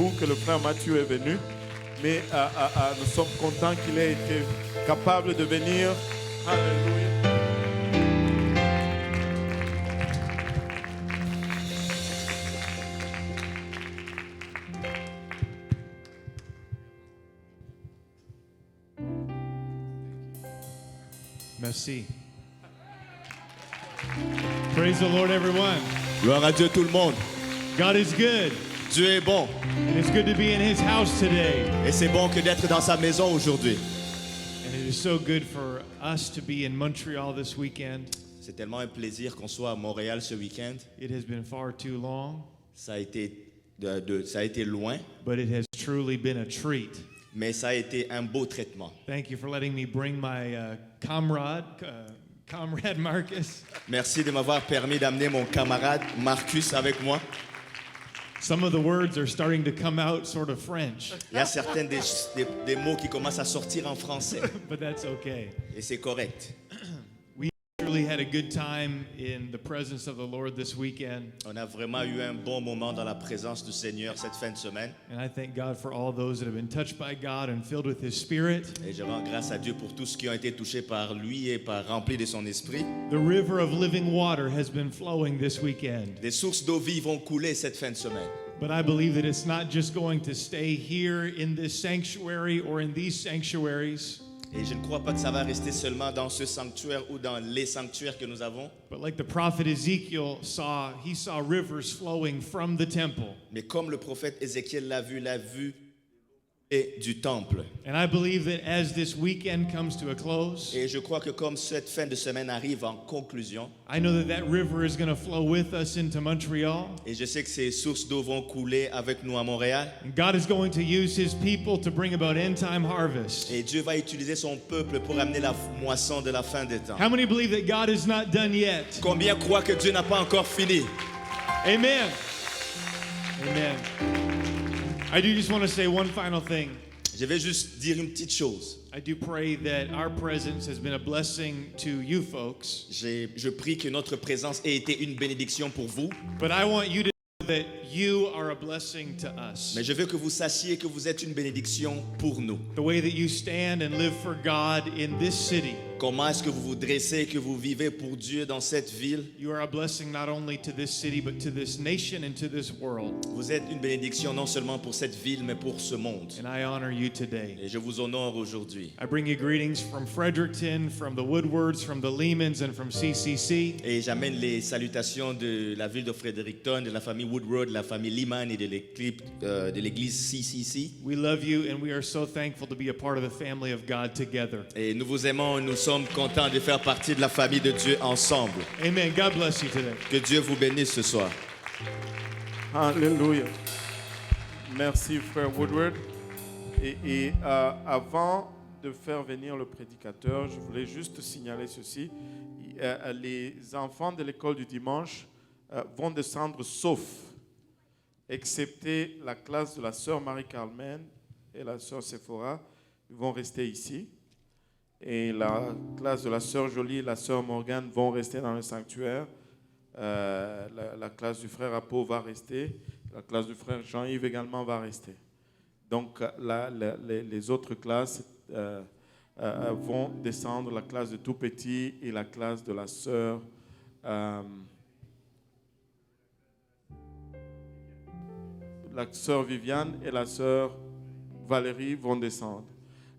debout que le frère Mathieu est venu. Mais nous sommes contents qu'il ait été capable de venir. Alléluia. Merci. Praise the Lord, everyone. Gloire à Dieu tout le monde. God is good, Dieu est bon. and it's good to be in His house today. Et c'est bon que d'être dans sa maison aujourd'hui. And it is so good for us to be in Montreal this weekend. C'est tellement un plaisir qu'on soit à Montréal ce week-end. It has been far too long, Ça a été, ça a été loin, but it has truly been a treat. mais ça a été un beau traitement. Thank you for letting me bring my comrade Marcus. Merci de m'avoir permis d'amener mon camarade Marcus avec moi. Some of the words are starting to come out sort of French, Il y a certains des mots qui commencent à sortir en français. but that's okay. Et c'est correct. We really had a good time in the presence of the Lord this weekend, On a vraiment eu un bon moment dans la présence du Seigneur cette fin de semaine. and I thank God for all those that have been touched by God and filled with His Spirit. Et je rends grâce à Dieu pour tous ceux qui ont été touchés par lui et remplis de son esprit. The river of living water has been flowing this weekend, Des sources d'eau vive vont couler cette fin de semaine. but I believe that it's not just going to stay here in this sanctuary or in these sanctuaries, Et je ne crois pas que ça va rester seulement dans ce sanctuaire ou dans les sanctuaires que nous avons. but like the prophet Ezekiel he saw rivers flowing from the temple. Mais comme le prophète Ézéchiel l'a vu et du temple. And I believe that as this weekend comes to a close, Et je crois que comme cette fin de semaine arrive en conclusion, I know that that river is going to flow with us into Montreal. et je sais que ces sources d'eau vont couler avec nous à Montréal, And God is going to use His people to bring about end-time harvest. et Dieu va utiliser son peuple pour amener la moisson de la fin des temps. How many believe that God is not done yet? Combien croient que Dieu n'a pas encore fini? Amen. Amen. I do just want to say one final thing. Je vais juste dire une petite chose. I do pray that our presence has been a blessing to you folks, Je prie que notre présence ait été une bénédiction pour vous, but I want you to know that you are a blessing to us. mais je veux que vous sachiez que vous êtes une bénédiction pour nous. The way that you stand and live for God in this city, Comment est-ce que vous vous dressez, que vous vivez pour Dieu dans cette ville? you are a blessing not only to this city, but to this nation and to this world. Vous êtes une bénédiction non seulement pour cette ville, mais pour ce monde. And I honor you today. Et je vous honore aujourd'hui. I bring you greetings from Fredericton, from the Woodwards, from the Lehmans, and from CCC. Et j'amène les salutations de la ville de Fredericton, de la famille Woodward, de la famille Lehman et de l'église CCC. We love you, and we are so thankful to be a part of the family of God together. Et nous vous aimons, nous sommes contents de faire partie de la famille de Dieu ensemble. Amen. God bless you today. Que Dieu vous bénisse ce soir. Alléluia. Merci, frère Woodward. Et avant de faire venir le prédicateur, je voulais juste signaler ceci. Les enfants de l'école du dimanche vont descendre, sauf, excepté la classe de la sœur Marie-Carmen et la sœur Sephora, ils vont rester ici. Et la classe de la sœur Jolie et la sœur Morgane vont rester dans le sanctuaire. La classe du frère Apo va rester. La classe du frère Jean-Yves également va rester. Donc, les autres classes vont descendre, la classe de tout petit et la classe de la sœur Viviane et la sœur Valérie vont descendre.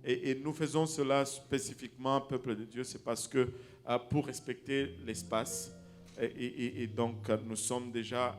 Et nous faisons cela spécifiquement, peuple de Dieu, c'est parce que pour respecter l'espace, et donc nous sommes déjà